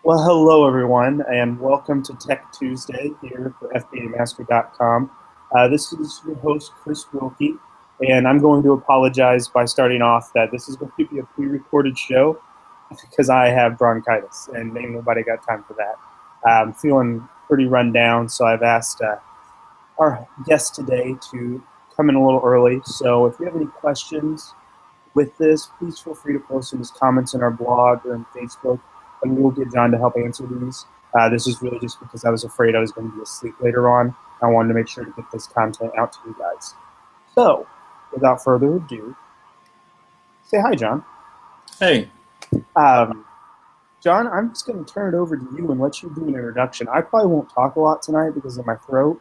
Well, hello everyone, and welcome to Tech Tuesday here for FBAmaster.com. This is your host, Chris Wilkie, and I'm going to apologize by starting off that this is going to be a pre-recorded show because I have bronchitis, and ain't nobody got time for that. I'm feeling pretty run down, so I've asked our guest today to come in a little early. So if you have any questions with this, please feel free to post in his comments in our blog or on Facebook, and we'll get John to help answer these. This is really just because I was afraid I was going to be asleep later on. I wanted to make sure to get this content out to you guys. So, without further ado, say hi, John. Hey, Um, John, I'm just going to turn it over to you and let you do an introduction. I probably won't talk a lot tonight because of my throat,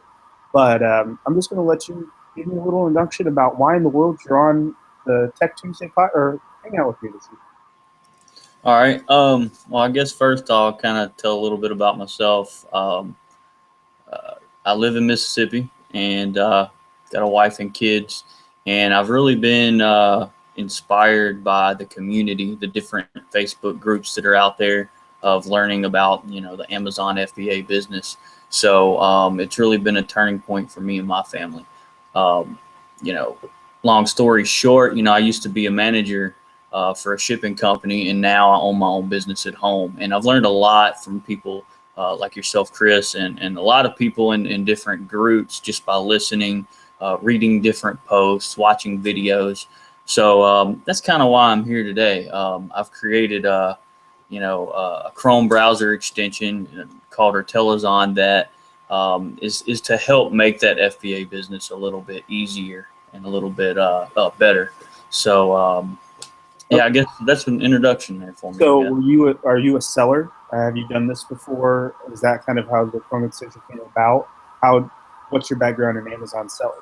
but I'm just going to let you give me a little introduction about why in the world you're on the Tech Tuesday or hang out with me this evening. all right. Well, I guess first I'll kind of tell a little bit about myself. Uh, I live in Mississippi and got a wife and kids, and I've really been inspired by the community, the different Facebook groups that are out there of learning about, the Amazon FBA business. So it's really been a turning point for me and my family. Um, you know, long story short, I used to be a manager for a shipping company, and now I own my own business at home. And I've learned a lot from people like yourself, Chris, and a lot of people in different groups just by listening, reading different posts, watching videos. So that's kind of why I'm here today. I've created a Chrome browser extension called RetailAzon that is to help make that FBA business a little bit easier and a little bit better. So yeah, I guess that's an introduction there for me. So, Yeah. are you a seller? Have you done this before? Is that kind of how the Chrome extension came about? What's your background in Amazon selling?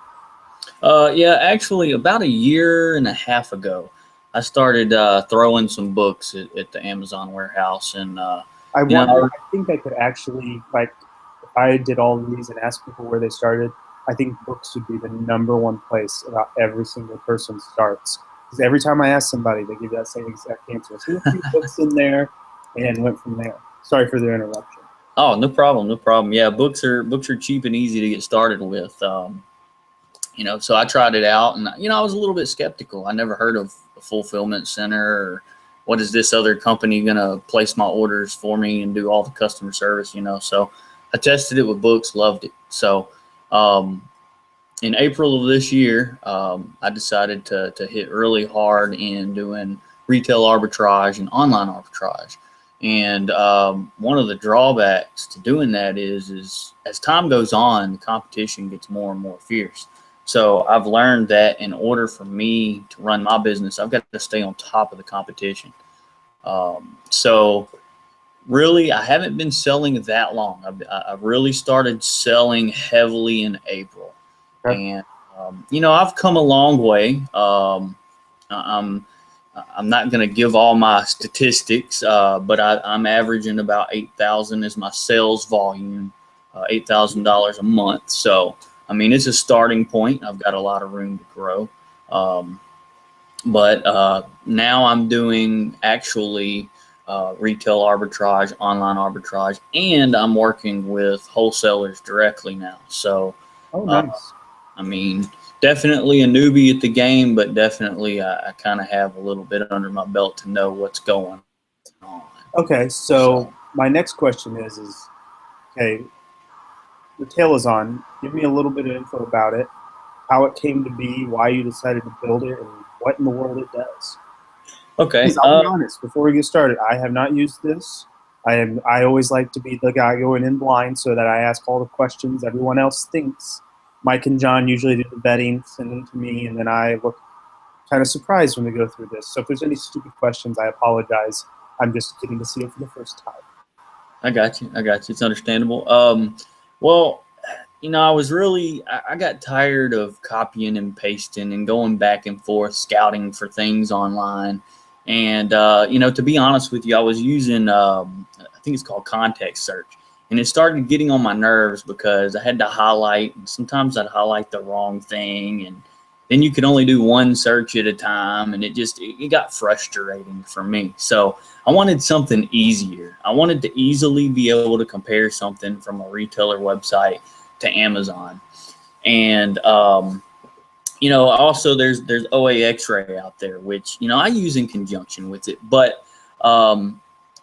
Yeah, actually, about a year and a half ago, I started throwing some books at the Amazon warehouse, and I you wonder. know, I think I could actually if I did all of these and asked people where they started. I think books would be the number one place about every single person starts. Because every time I ask somebody, they give that same exact answer. So a few books in there, and went from there. Sorry for the interruption. oh, no problem, no problem. Yeah, books are cheap and easy to get started with. So I tried it out, and I was a little bit skeptical. I never heard of a fulfillment center, or what is this other company gonna place my orders for me and do all the customer service. So I tested it with books, loved it. So um, in April of this year, I decided to hit really hard in doing retail arbitrage and online arbitrage. And one of the drawbacks to doing that is as time goes on, the competition gets more and more fierce. So I've learned that in order for me to run my business, I've got to stay on top of the competition. So really, I haven't been selling that long. I've really started selling heavily in April, Okay. and I've come a long way. I'm I'm not going to give all my statistics, but I'm averaging about 8,000 as my sales volume, $8,000 a month. So I mean, it's a starting point. I've got a lot of room to grow. Um, but now I'm doing actually retail arbitrage, online arbitrage, and I'm working with wholesalers directly now. So, Oh, uh, nice. I mean, definitely a newbie at the game, but definitely I kind of have a little bit under my belt to know what's going on. Okay, So, so my next question is okay, the tail is on. Give me a little bit of info about it, how it came to be, why you decided to build it, and what in the world it does. okay. Because I'll be honest, before we get started, I have not used this. I always like to be the guy going in blind so that I ask all the questions everyone else thinks. Mike and John usually do the vetting, send them to me, and then I look kind of surprised when we go through this. So if there's any stupid questions, I apologize. I'm just getting to see it for the first time. I got you. I got you. It's understandable. Well, I was really, I got tired of copying and pasting and going back and forth, scouting for things online. And, to be honest with you, I was using, I think it's called context search. And it started getting on my nerves because I had to highlight, and sometimes I'd highlight the wrong thing. then you could only do one search at a time, and it got frustrating for me. So I wanted something easier. I wanted to easily be able to compare something from a retailer website to Amazon. And also there's OA X-ray out there, which I use in conjunction with it, but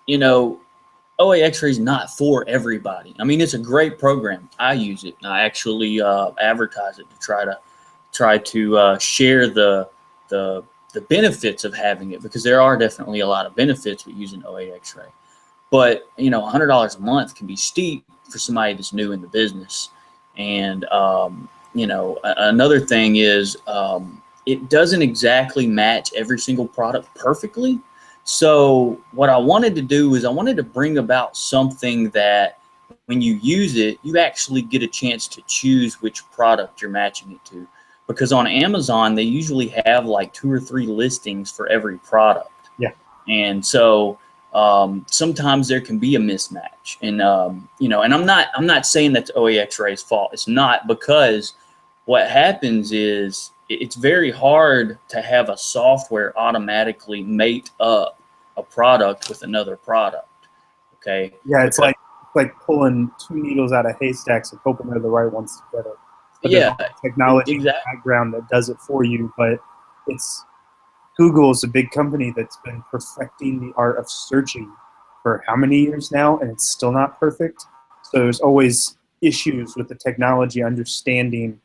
you know OA X-ray is not for everybody. I mean, it's a great program. I use it. I actually advertise it to try to share the benefits of having it, because there are definitely a lot of benefits with using OA X-ray. But $100 a month can be steep for somebody that's new in the business. And another thing is it doesn't exactly match every single product perfectly. So what I wanted to do is I wanted to bring about something that when you use it, you actually get a chance to choose which product you're matching it to. Because on Amazon, they usually have like 2 or 3 listings for every product. Yeah. And so sometimes there can be a mismatch. And, and I'm not saying that's OA X-ray's fault. It's not, because what happens is it's very hard to have a software automatically mate up a product with another product. Okay. Yeah, it's like pulling 2 needles out of haystacks and hoping they're the right ones together. But Yeah, there's technology exactly. background that does it for you, but Google is a big company that's been perfecting the art of searching for how many years now, and it's still not perfect. So there's always issues with the technology understanding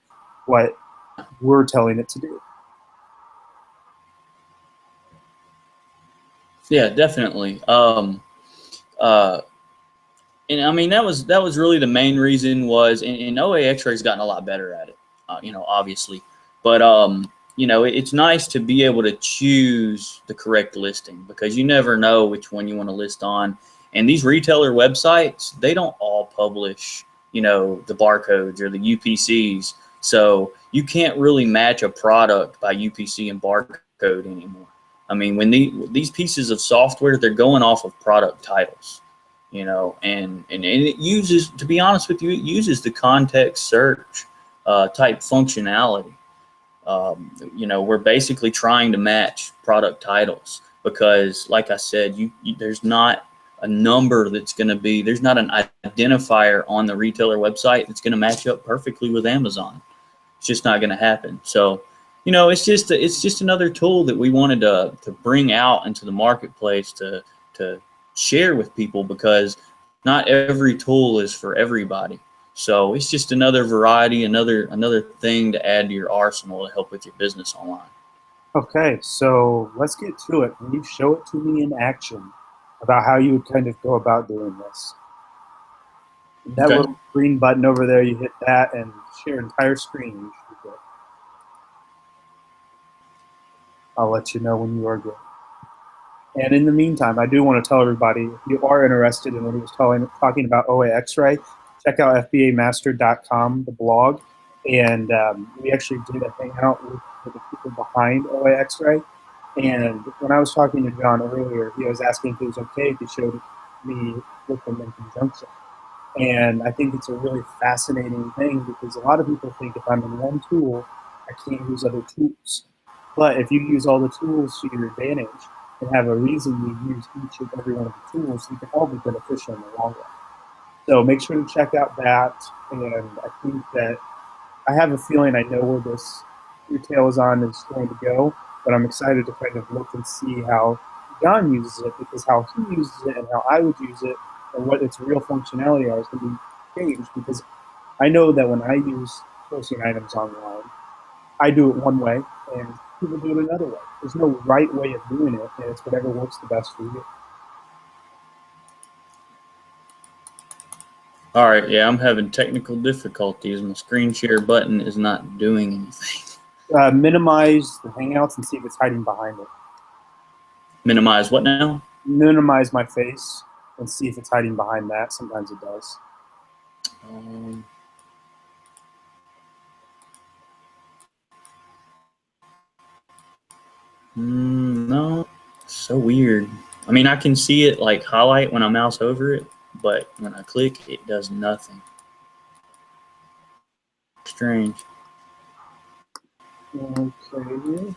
what we're telling it to do. Yeah, definitely. And I mean, that was really the main reason was, and OA X-ray has gotten a lot better at it, obviously. But it's nice to be able to choose the correct listing, because you never know which one you want to list on. And these retailer websites, they don't all publish, the barcodes or the UPCs. So you can't really match a product by UPC and barcode anymore. I mean, when these pieces of software, they're going off of product titles. And it uses, to be honest with you, it uses the context search type functionality. We're basically trying to match product titles, because, like I said, there's not a number there's not an identifier on the retailer website that's going to match up perfectly with Amazon. It's just not going to happen. So, it's just another tool that we wanted to bring out into the marketplace to share with people, because not every tool is for everybody. So it's just another variety, another thing to add to your arsenal to help with your business online. Okay, so let's get to it. Can you show it to me in action about how you would kind of go about doing this? That Okay. little green button over there, you hit that and share entire screen. You should be good. I'll let you know when you are good. And in the meantime, I do want to tell everybody, if you are interested in what he was talking about OA X-ray, check out FBAmaster.com, the blog. And we actually did a hangout with the people behind OA X-ray. And when I was talking to John earlier, he was asking if it was okay if he showed me with them in conjunction. And I think it's a really fascinating thing, because a lot of people think if I'm in one tool, I can't use other tools. But if you use all the tools to your advantage and have a reason you use each and every one of the tools, you can all be beneficial in the long run. So make sure to check out that. And I think that I have a feeling I know where this RetailAzon is going to go, but I'm excited to kind of look and see how John uses it, because how he uses it and how I would use it and what its real functionality are is going to be changed, because I know that when I use sourcing items online, I do it one way and people do it another way. There's no right way of doing it, and it's whatever works the best for you. All right. Yeah, I'm having technical difficulties. My screen share button is not doing anything. Minimize the Hangouts and see if it's hiding behind it. Minimize what now? Minimize my face and see if it's hiding behind that. Sometimes it does. No, so weird. I mean, I can see it like highlight when I mouse over it, but when I click, it does nothing. Strange. Okay,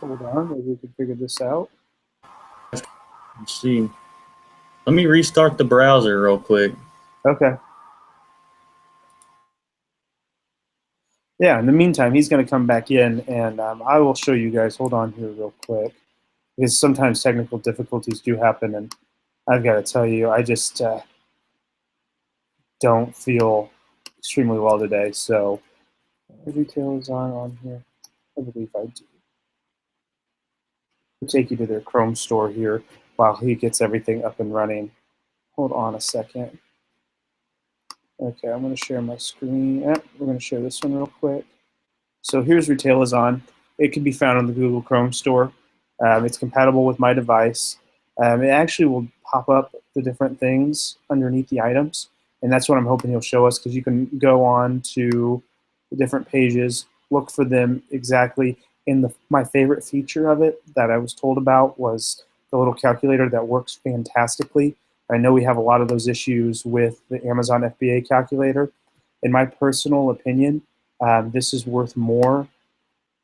hold on. Maybe we can figure this out. Let's see. Let me restart the browser real quick. Okay. Yeah, in the meantime, he's going to come back in, and I will show you guys. Hold on here real quick, because sometimes technical difficulties do happen, and I've got to tell you, I just don't feel extremely well today. So, RetailAzon on here. I believe I do. I'll take you to their Chrome store here while he gets everything up and running. Hold on a second. Okay, I'm going to share my screen. We're going to share this one real quick. So here's RetailAzon. It can be found on the Google Chrome store. It's compatible with my device. It actually will pop up the different things underneath the items, and that's what I'm hoping he'll show us, because you can go on to the different pages, look for them exactly. And my favorite feature of it that I was told about was the little calculator that works fantastically. I know we have a lot of those issues with the Amazon FBA calculator. In my personal opinion, this is worth more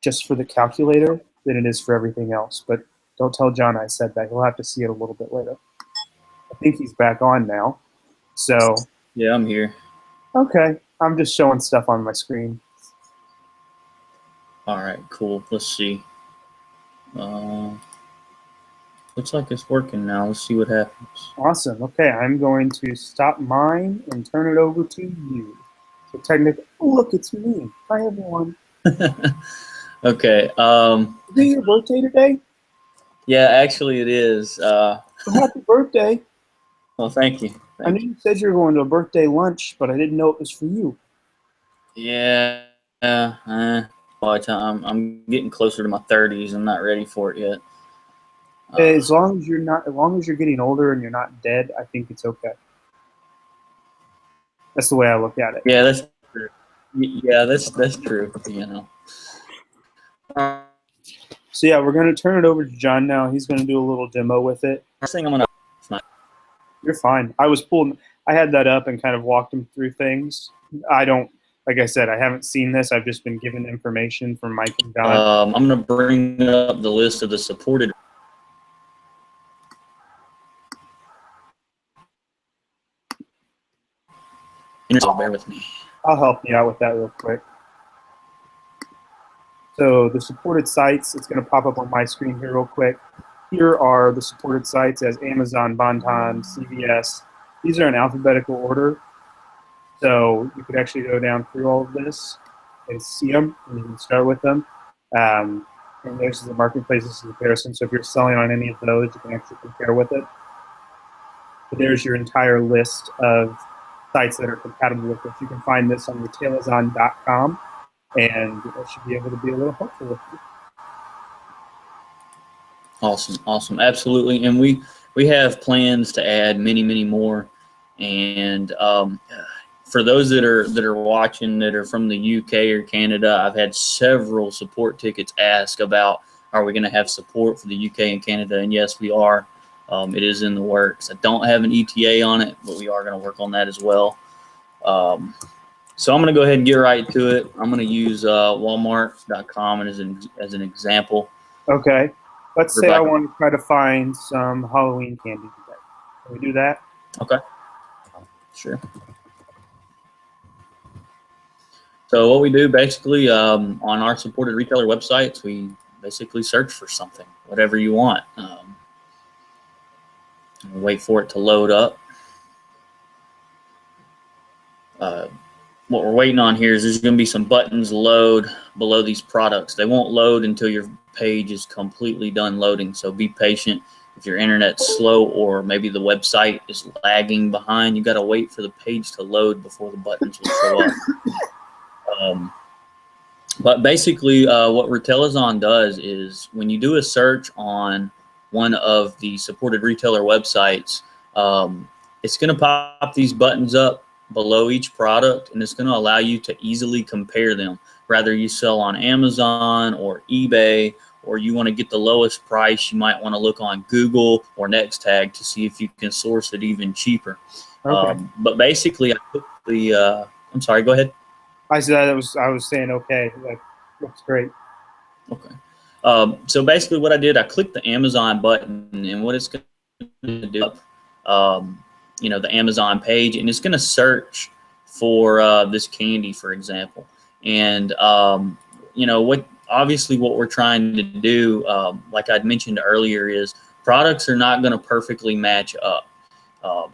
just for the calculator than it is for everything else. But don't tell John I said that. He'll have to see it a little bit later. I think he's back on now. So, Yeah, I'm here. okay. I'm just showing stuff on my screen. All right, cool. Let's see. Looks like it's working now. Let's see what happens. Awesome. Okay, I'm going to stop mine and turn it over to you. So technically, oh, look, it's me. Hi, everyone. Okay. Is it your birthday today? Yeah, actually, it is. Well, happy birthday. Well, thank you. I Thank knew you. you said you were going to a birthday lunch, but I didn't know it was for you. Yeah. Watch, I'm getting closer to my 30s. I'm not ready for it yet. As long as you're not, as long as you're getting older and you're not dead, I think it's okay. That's the way I look at it. Yeah, that's true. Yeah, that's true. You know. So yeah, we're going to turn it over to John now. He's going to do a little demo with it. First thing I'm gonna. It's not. You're fine. I had that up and kind of walked him through things. I don't, like I said, I haven't seen this. I've just been given information from Mike and John. I'm gonna bring up the list of the supported. So bear with me. I'll help you out with that real quick. So the supported sites, it's going to pop up on my screen here real quick. Here are the supported sites as Amazon, Bonton, CVS. These are in alphabetical order. So you could actually go down through all of this and see them, and you can start with them. And there's the marketplaces comparison. So if you're selling on any of those, you can actually compare with it. But there's your entire list of sites that are compatible with this. You can find this on RetailAzon.com, and it should be able to be a little helpful with you. Awesome, absolutely. And we have plans to add many more. And for those that are watching that are from the UK or Canada, I've had several support tickets ask about, are we going to have support for the UK and Canada? And yes, we are. It is in the works. I don't have an ETA on it, but we are going to work on that as well. So I'm going to go ahead and get right to it. I'm going to use Walmart.com as an example. Okay. Let's say I want to try to find some Halloween candy today. Can we do that? Okay. Sure. So what we do basically on our supported retailer websites, we basically search for something, whatever you want. Wait for it to load up. What we're waiting on here is there's going to be some buttons load below these products. They won't load until your page is completely done loading. So be patient. If your internet's slow or maybe the website is lagging behind, you got to wait for the page to load before the buttons will show up. But basically, what RetailAzon does is when you do a search on one of the supported retailer websites, it's going to pop these buttons up below each product, and it's going to allow you to easily compare them. Whether you sell on Amazon or eBay, or you want to get the lowest price, you might want to look on Google or NextTag to see if you can source it even cheaper. Okay. But basically, I put the I'm sorry, go ahead. I was saying okay. That looks great. Okay. So basically what I did, I clicked the Amazon button, and what it's going to do, the Amazon page, and it's going to search for this candy, for example. And, what we're trying to do, like I'd mentioned earlier, is products are not going to perfectly match up.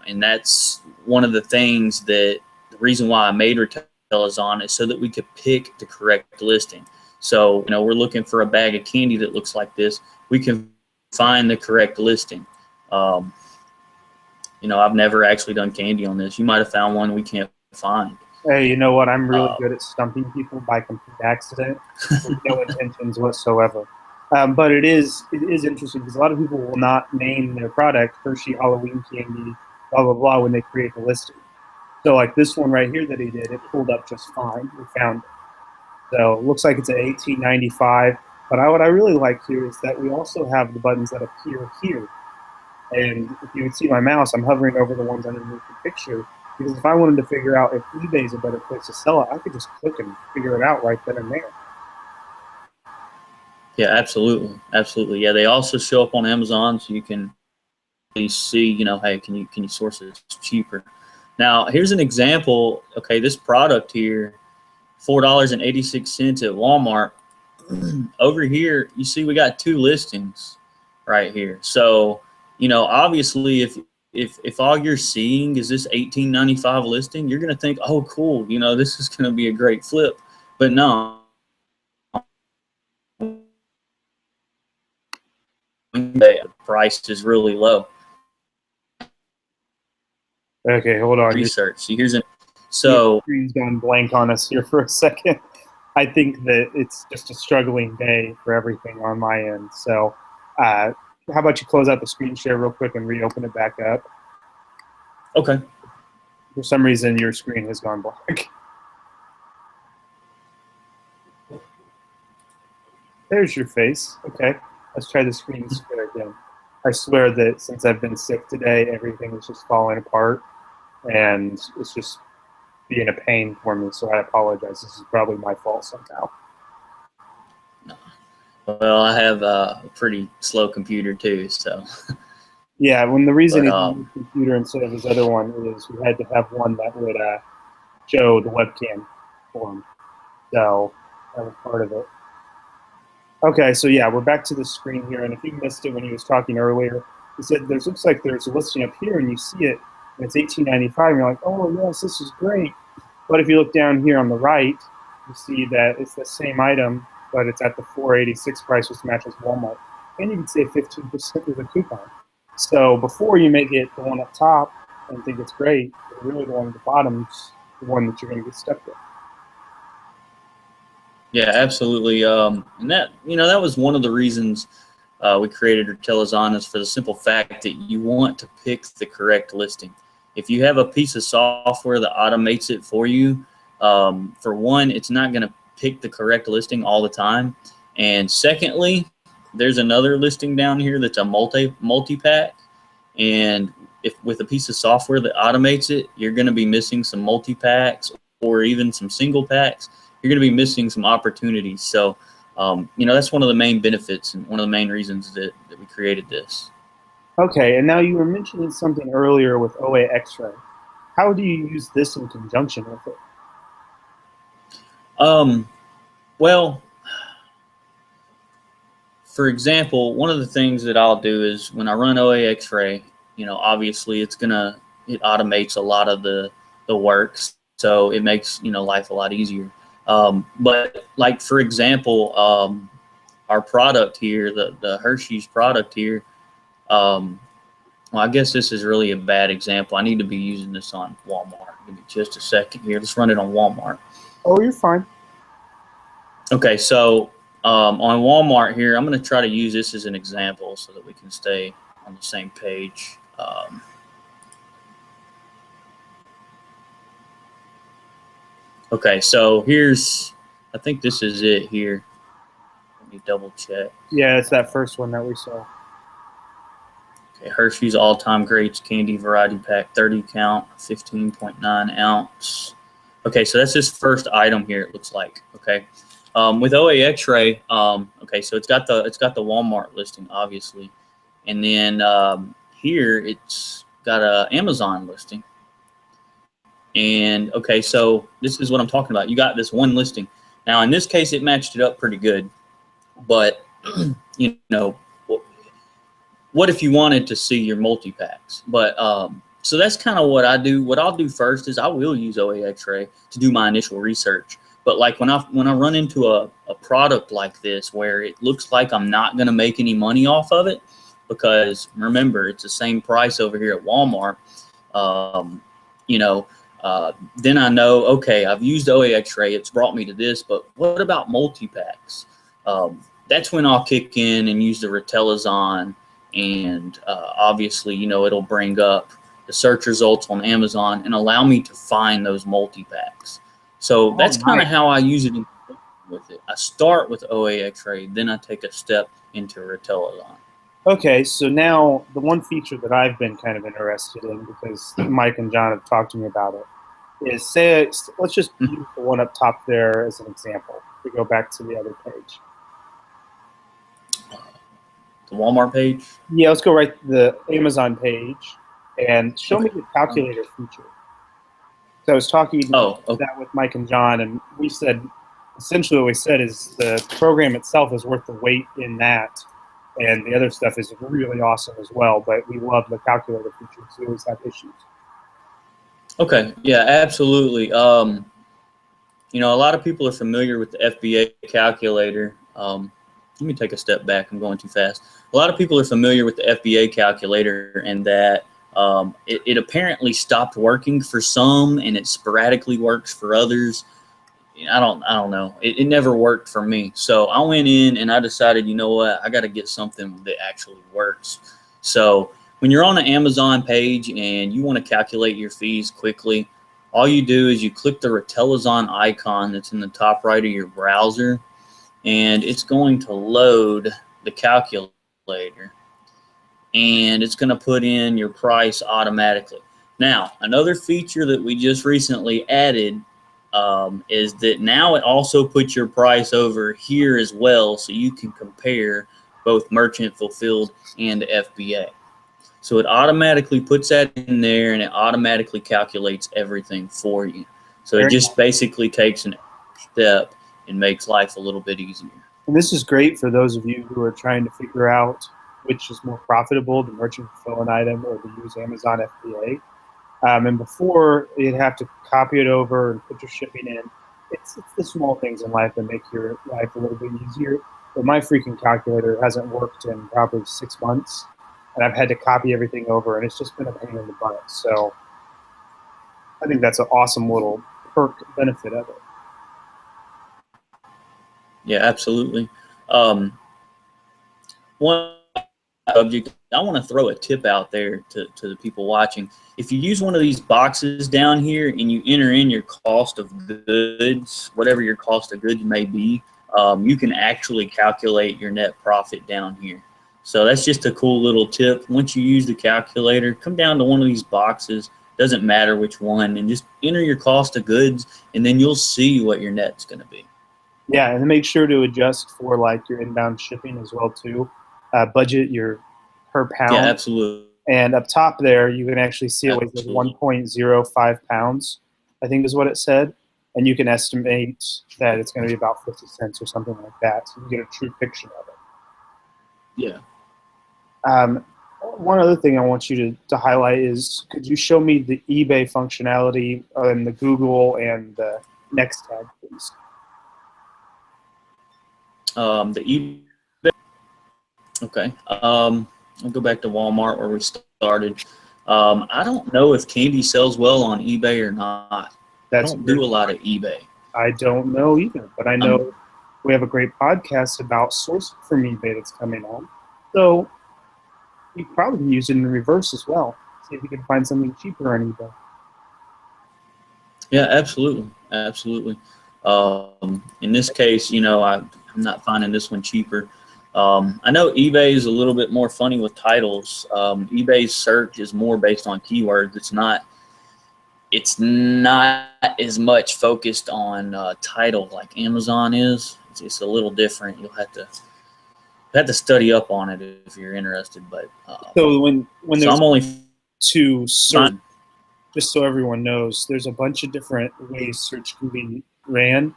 And that's one of the things that the reason why I made RetailAzon is so that we could pick the correct listing. So, we're looking for a bag of candy that looks like this. We can find the correct listing. Um, I've never actually done candy on this. You might have found one we can't find. Hey, you know what? I'm really Uh, good at stumping people by complete accident with no intentions whatsoever. But it is interesting because a lot of people will not name their product Hershey Halloween candy, blah blah blah, when they create the listing. So like this one right here that he did, it pulled up just fine. We found it. So it looks like it's at 18.95. But what I really like here is that we also have the buttons that appear here. And if you would see my mouse, I'm hovering over the ones underneath the picture. Because if I wanted to figure out if eBay is a better place to sell it, I could just click and figure it out right then and there. yeah, absolutely, absolutely. Yeah, they also show up on Amazon, so you can see, hey, can you source it cheaper? Now, here's an example. Okay, this product here, $4.86 at Walmart. Over here, you see we got two listings right here. So, obviously, if all you're seeing is this 18.95 listing, you're gonna think, oh, cool, this is gonna be a great flip. But no, the price is really low. Okay, hold on. Research. See, here's an Your so screen's gone blank on us here for a second. I think that it's just a struggling day for everything on my end. So, how about you close out the screen share real quick and reopen it back up? okay. For some reason, your screen has gone blank. There's your face. Okay, let's try the screen share again. I swear that since I've been sick today, everything is just falling apart, and it's just being a pain for me. So I apologize. This is probably my fault somehow. Well, I have a pretty slow computer too, so. Yeah, when the reason But he used his computer instead of his other one is we had to have one that would show the webcam for him. So that was part of it. Okay, so yeah, we're back to the screen here, and if you missed it when he was talking earlier, he said there looks like there's a listing up here, and you see it, and it's 18.95, and you're like, oh yes, this is great. But if you look down here on the right, you see that it's the same item, but it's at the 486 price, which matches Walmart, and you can save 15% with a coupon. So before you make it the one up top and think it's great, really the one at the bottom's the one that you're going to get stuck with. yeah, absolutely. And that was one of the reasons we created RetailAzon, is for the simple fact that you want to pick the correct listing. If you have a piece of software that automates it for you, for one, it's not going to pick the correct listing all the time. And secondly, there's another listing down here that's a multi-pack. And if with a piece of software that automates it, you're going to be missing some multi-packs or even some single packs. You're going to be missing some opportunities. So, that's one of the main benefits and one of the main reasons that we created this. Okay, and now you were mentioning something earlier with OA X-ray. How do you use this in conjunction with it? Um, well, for example, one of the things that I'll do is when I run OA X-ray, obviously it automates a lot of the work, so it makes life a lot easier. But like for example, our product here, the Hershey's product here, well, I guess this is really a bad example. I need to be using this on Walmart. Give me just a second here. Let's run it on Walmart. Oh, you're fine. Okay, so on Walmart here, I'm going to try to use this as an example so that we can stay on the same page. Okay, so I think this is it here. Let me double check. Yeah, it's that first one that we saw. Okay, Hershey's All-Time Greats Candy Variety Pack, 30 count, 15.9 ounce. Okay, so that's this first item here, it looks like. Okay, With OA X-ray, okay, so it's got the Walmart listing, obviously, and then here it's got a Amazon listing. And okay, so this is what I'm talking about. You got this one listing. Now, in this case, it matched it up pretty good, but you know, what if you wanted to see your multi-packs? But so that's kind of what I do. What I'll do first is I will use OA X-ray to do my initial research. But like when I run into a product like this where it looks like I'm not going to make any money off of it, because remember, it's the same price over here at Walmart, you know, then I know, okay, I've used OA X-ray, it's brought me to this, but what about multi-packs? That's when I'll kick in and use the RetailAzon, and obviously, you know, it'll bring up the search results on Amazon and allow me to find those multi-packs. So that's kind of how I use it with it. I start with OA X-ray, then I take a step into RetailAzon. Okay, so now the one feature that I've been kind of interested in, because Mike and John have talked to me about it, is let's just use the one up top there as an example. We go back to the other page. The Walmart page? Yeah, let's go right to the Amazon page and show me the calculator feature. So I was talking about that with Mike and John, and we said, essentially what we said is the program itself is worth the wait in that, and the other stuff is really awesome as well, but we love the calculator feature, so we always have issues. Okay, yeah, absolutely. You know, a lot of people are familiar with the FBA calculator. Let me take a step back. I'm going too fast. A lot of people are familiar with the FBA calculator, and that it apparently stopped working for some, and it sporadically works for others. I don't know. It never worked for me. So I went in and I decided, you know what, I got to get something that actually works. So when you're on the Amazon page and you want to calculate your fees quickly, all you do is you click the RetailAzon icon that's in the top right of your browser, and it's going to load the calculator, and it's going to put in your price automatically. Now, another feature that we just recently added is that now it also puts your price over here as well, so you can compare both merchant fulfilled and FBA. So it automatically puts that in there, and it automatically calculates everything for you. So it just basically takes an step and makes life a little bit easier. And this is great for those of you who are trying to figure out which is more profitable, the merchant fulfill an item or to use Amazon FBA. And before, you'd have to copy it over and put your shipping in. It's the small things in life that make your life a little bit easier. But my freaking calculator hasn't worked in probably 6 months, and I've had to copy everything over, and it's just been a pain in the butt. So I think that's an awesome little perk benefit of it. Yeah, absolutely. One subject, I want to throw a tip out there to the people watching. If you use one of these boxes down here and you enter in your cost of goods, whatever your cost of goods may be, you can actually calculate your net profit down here. So that's just a cool little tip. Once you use the calculator, come down to one of these boxes, doesn't matter which one, and just enter your cost of goods, and then you'll see what your net's going to be. Yeah, and make sure to adjust for like your inbound shipping as well too. Budget your per pound. Yeah, absolutely. And up top there, you can actually see it weighs like 1.05 pounds, I think is what it said. And you can estimate that it's going to be about 50 cents or something like that. So you get a true picture of it. Yeah. One other thing I want you to highlight is, could you show me the eBay functionality and the Google and the next tag, please? The eBay. Okay. I'll go back to Walmart where we started. I don't know if candy sells well on eBay or not. I don't do a lot of eBay. I don't know either, but I know we have a great podcast about sourcing from eBay that's coming on. So you probably can use it in reverse as well. See if you can find something cheaper on eBay. Yeah, absolutely. Absolutely. In this case, you know, I'm not finding this one cheaper. I know eBay is a little bit more funny with titles. eBay's search is more based on keywords. It's not as much focused on title like Amazon is. it's a little different. You'll have to study up on it if you're interested. But So when so there's I'm only to search, fine. just so everyone knows, there's a bunch of different ways search can be ran.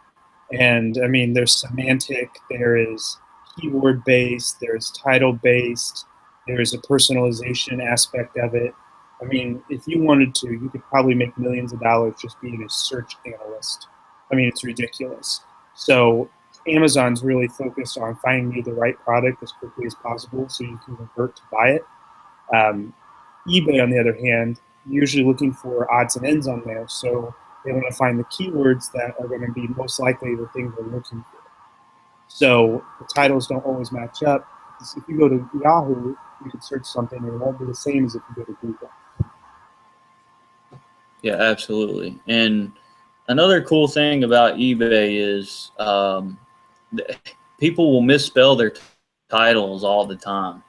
And I mean, there's semantic, there is keyword based, there's title based, there's a personalization aspect of it. I mean, if you wanted to, you could probably make millions of dollars just being a search analyst. I mean, it's ridiculous. So Amazon's really focused on finding you the right product as quickly as possible so you can convert to buy it. Um, eBay, on the other hand, usually looking for odds and ends on there. So they want to find the keywords that are going to be most likely the things they're looking for. So the titles don't always match up. If you go to Yahoo, you can search something and it won't be the same as if you go to Google. Yeah, absolutely. And another cool thing about eBay is people will misspell their titles all the time.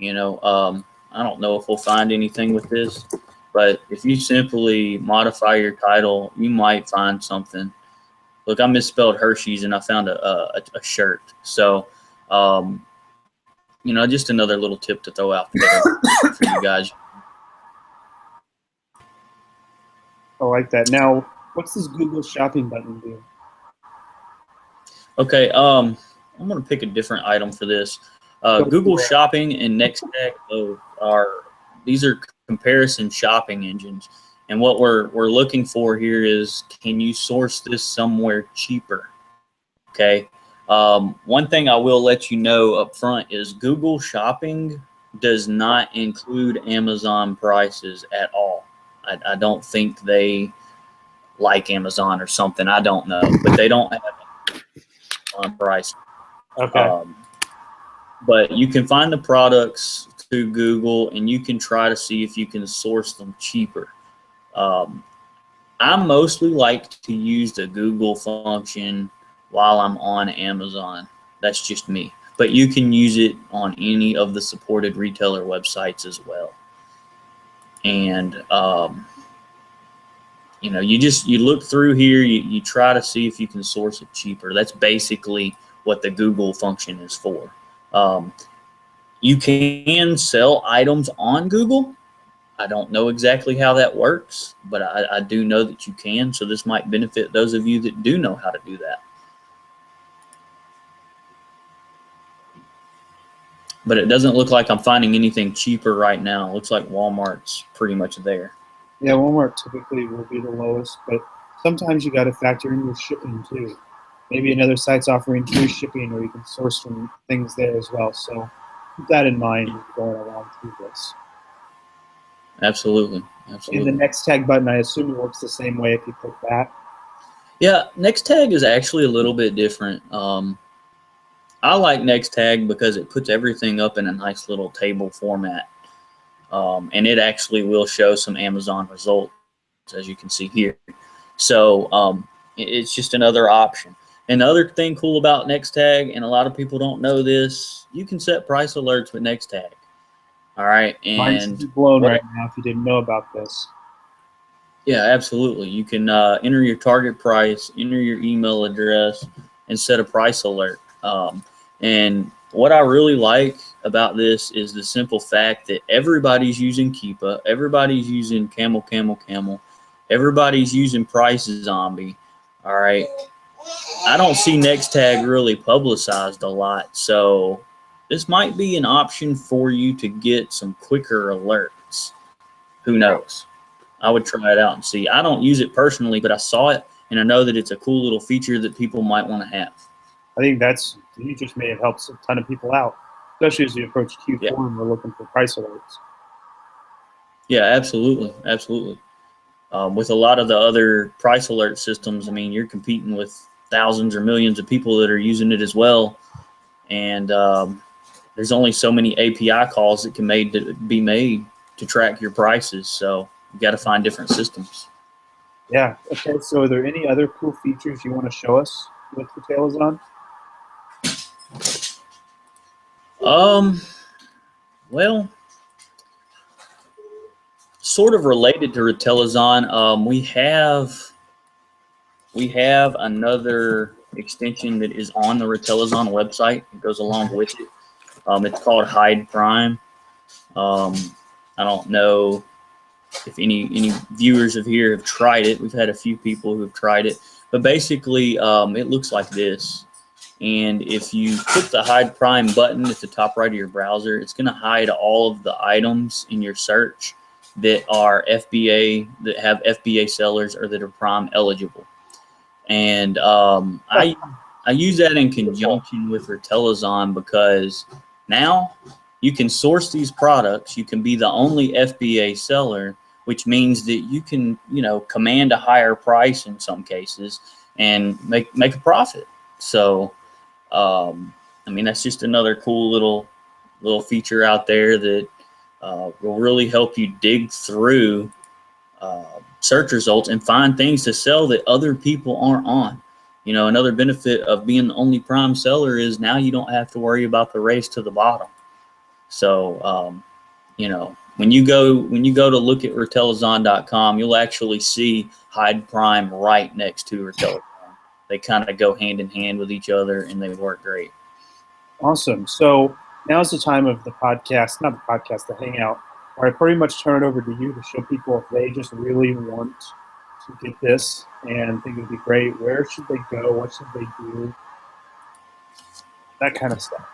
I don't know if we'll find anything with this, but if you simply modify your title, you might find something. Look, I misspelled Hershey's and I found a shirt. So, just another little tip to throw out there for you guys. I like that. Now, what's this Google shopping button do? Okay, I'm going to pick a different item for this. Google Shopping and Nextag these are comparison shopping engines, and what we're looking for here is, can you source this somewhere cheaper? Okay. One thing I will let you know up front is Google Shopping does not include Amazon prices at all. I don't think they like Amazon or something. I don't know, but they don't have Amazon price. Okay. But you can find the products through Google, and you can try to see if you can source them cheaper. I mostly like to use the Google function while I'm on Amazon. That's just me. But you can use it on any of the supported retailer websites as well. And you look through here, you try to see if you can source it cheaper. That's basically what the Google function is for. You can sell items on Google. I don't know exactly how that works, but I do know that you can. So this might benefit those of you that do know how to do that. But it doesn't look like I'm finding anything cheaper right now. It looks like Walmart's pretty much there. Yeah, Walmart typically will be the lowest, but sometimes you got to factor in your shipping too. Maybe another site's offering free shipping, or you can source from things there as well. So keep that in mind when you're going along through this. Absolutely. And the next tag button, I assume it works the same way if you click that. Yeah, next tag is actually a little bit different. I like next tag because it puts everything up in a nice little table format. And it actually will show some Amazon results, as you can see here. So it's just another option. Another thing cool about Nextag, and a lot of people don't know this, you can set price alerts with Nextag. All right, and mine's blown right now if you didn't know about this. Yeah, absolutely. You can enter your target price, enter your email address, and set a price alert. And what I really like about this is the simple fact that everybody's using Keepa, everybody's using Camel, everybody's using Price Zombie. All right. I don't see Nextag really publicized a lot, so this might be an option for you to get some quicker alerts. Who knows? I would try it out and see. I don't use it personally, but I saw it, and I know that it's a cool little feature that people might want to have. I think you just may have helped a ton of people out, especially as you approach Q4 and we're looking for price alerts. Yeah, absolutely. With a lot of the other price alert systems, I mean, you're competing with thousands or millions of people that are using it as well. And there's only so many API calls that can be made to track your prices. So you got to find different systems. Yeah. Okay. So are there any other cool features you want to show us with RetailAzon? Well, sort of related to RetailAzon, we have another extension that is on the RetailAzon website. It goes along with it. It's called Hide Prime. I don't know if any viewers of here have tried it. We've had a few people who have tried it, but basically it looks like this. And if you click the Hide Prime button at the top right of your browser, it's going to hide all of the items in your search that are FBA, that have FBA sellers or that are Prime eligible. And I use that in conjunction with RetailAzon because now you can source these products. You can be the only FBA seller, which means that you can, command a higher price in some cases and make a profit. So, that's just another cool little feature out there that will really help you dig through search results and find things to sell that other people aren't on. Another benefit of being the only Prime seller is now you don't have to worry about the race to the bottom. So, when you go to look at RetailAzon.com, you'll actually see Hide Prime right next to RetailAzon. They kind of go hand in hand with each other, and they work great. Awesome. So now's the time of the podcast, not the podcast, the hangout, where I pretty much turn it over to you to show people if they just really want to get this and think it would be great. Where should they go? What should they do? That kind of stuff.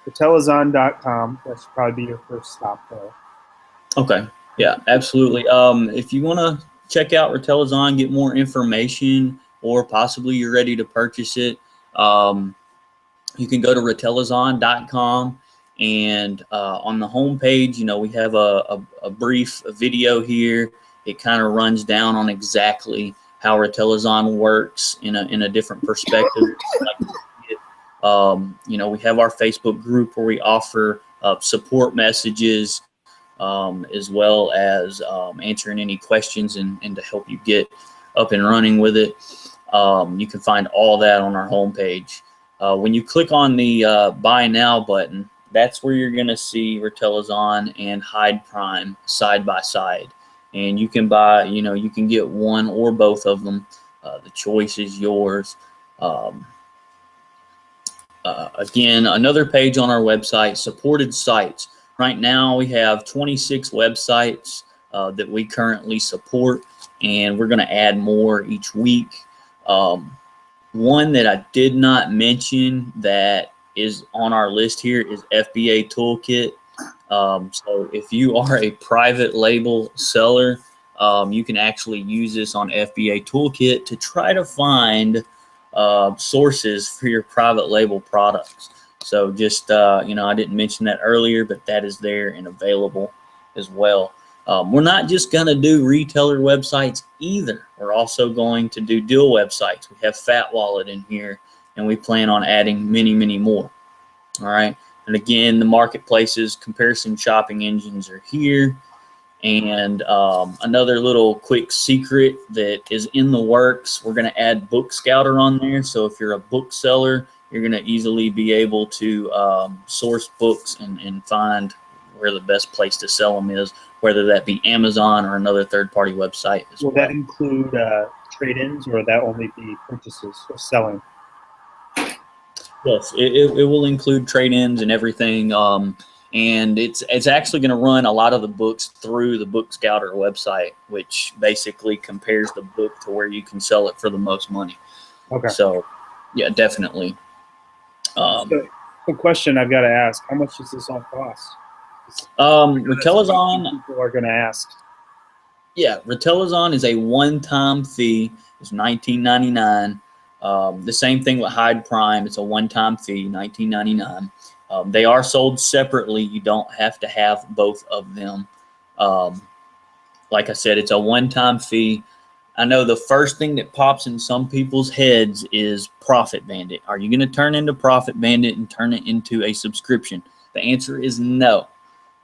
RetailAzon.com. That should probably be your first stop there. Okay. Yeah, absolutely. If you want to check out RetailAzon, get more information, or possibly you're ready to purchase it, you can go to RetailAzon.com, and on the home page, we have a brief video here. It kind of runs down on exactly how RetailAzon works in a different perspective. We have our Facebook group where we offer support messages, as well as answering any questions and to help you get up and running with it. You can find all that on our homepage. When you click on the Buy Now button, that's where you're going to see RetailAzon and Hide Prime side by side. And you can buy, you can get one or both of them. The choice is yours. Again, another page on our website, supported sites. Right now we have 26 websites that we currently support, and we're going to add more each week. One that I did not mention that is on our list here is FBA Toolkit. So if you are a private label seller, you can actually use this on FBA Toolkit to try to find sources for your private label products. So just, I didn't mention that earlier, but that is there and available as well. We're not just going to do retailer websites either. We're also going to do deal websites. We have Fat Wallet in here, and we plan on adding many, many more. All right. And again, the marketplaces, comparison shopping engines are here. And another little quick secret that is in the works, we're going to add Book Scouter on there. So if you're a bookseller, you're going to easily be able to source books and find where the best place to sell them is, whether that be Amazon or another third-party website as well. Will that include trade-ins, or will that only be purchases or selling? Yes, it will include trade-ins and everything. And it's actually going to run a lot of the books through the Book Scouter website, which basically compares the book to where you can sell it for the most money. Okay. So, yeah, definitely. So, the question I've got to ask: how much does this all cost? RetailAzon. People are going to ask. Yeah, RetailAzon is a one-time fee. It's $19.99. The same thing with Hide Prime. It's a one-time fee, $19.99. They are sold separately. You don't have to have both of them. Like I said, it's a one-time fee. I know the first thing that pops in some people's heads is Profit Bandit. Are you going to turn into Profit Bandit and turn it into a subscription? The answer is no.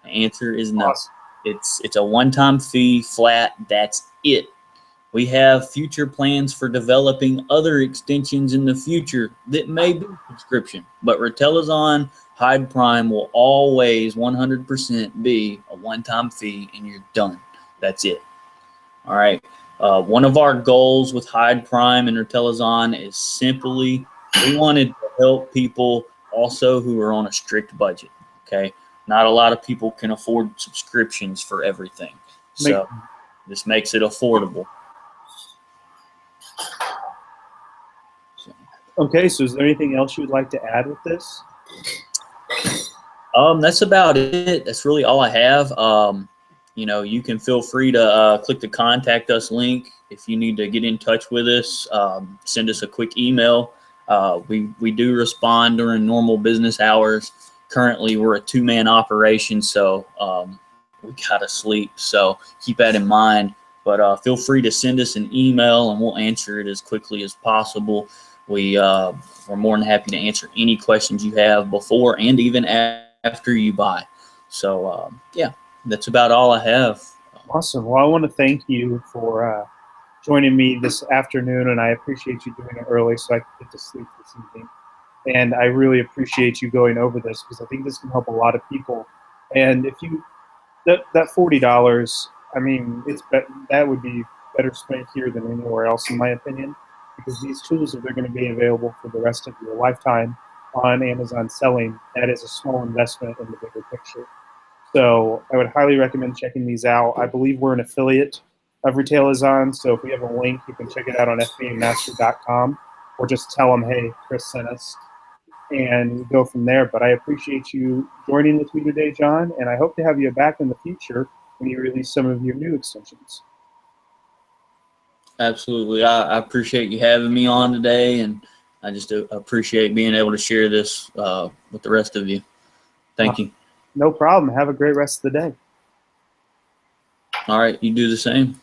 The answer is no. Awesome. It's a one-time fee, flat. That's it. We have future plans for developing other extensions in the future that may be subscription, but RetailAzon Hide Prime will always 100% be a one-time fee, and you're done. That's it. All right. One of our goals with Hide Prime and RetailAzon is simply we wanted to help people also who are on a strict budget. Okay, not a lot of people can afford subscriptions for everything, so this makes it affordable. Okay, so is there anything else you would like to add with this? That's about it. That's really all I have. You know, you can feel free to click the contact us link if you need to get in touch with us. Send us a quick email. We do respond during normal business hours. Currently, we're a two-man operation, so we gotta sleep. So keep that in mind. But feel free to send us an email, and we'll answer it as quickly as possible. We're more than happy to answer any questions you have before and even after you buy. So yeah, that's about all I have. Awesome. Well, I want to thank you for joining me this afternoon, and I appreciate you doing it early so I can get to sleep this evening. And I really appreciate you going over this because I think this can help a lot of people. And if you that $40, I mean, that would be better spent here than anywhere else, in my opinion, because these tools, if they're going to be available for the rest of your lifetime on Amazon selling, that is a small investment in the bigger picture. So I would highly recommend checking these out. I believe we're an affiliate of RetailAzon, so if we have a link, you can check it out on fbamaster.com or just tell them, hey, Chris sent us, and go from there. But I appreciate you joining with me today, John, and I hope to have you back in the future when you release some of your new extensions. Absolutely. I appreciate you having me on today, and I just appreciate being able to share this with the rest of you. Thank you. No problem. Have a great rest of the day. All right. You do the same.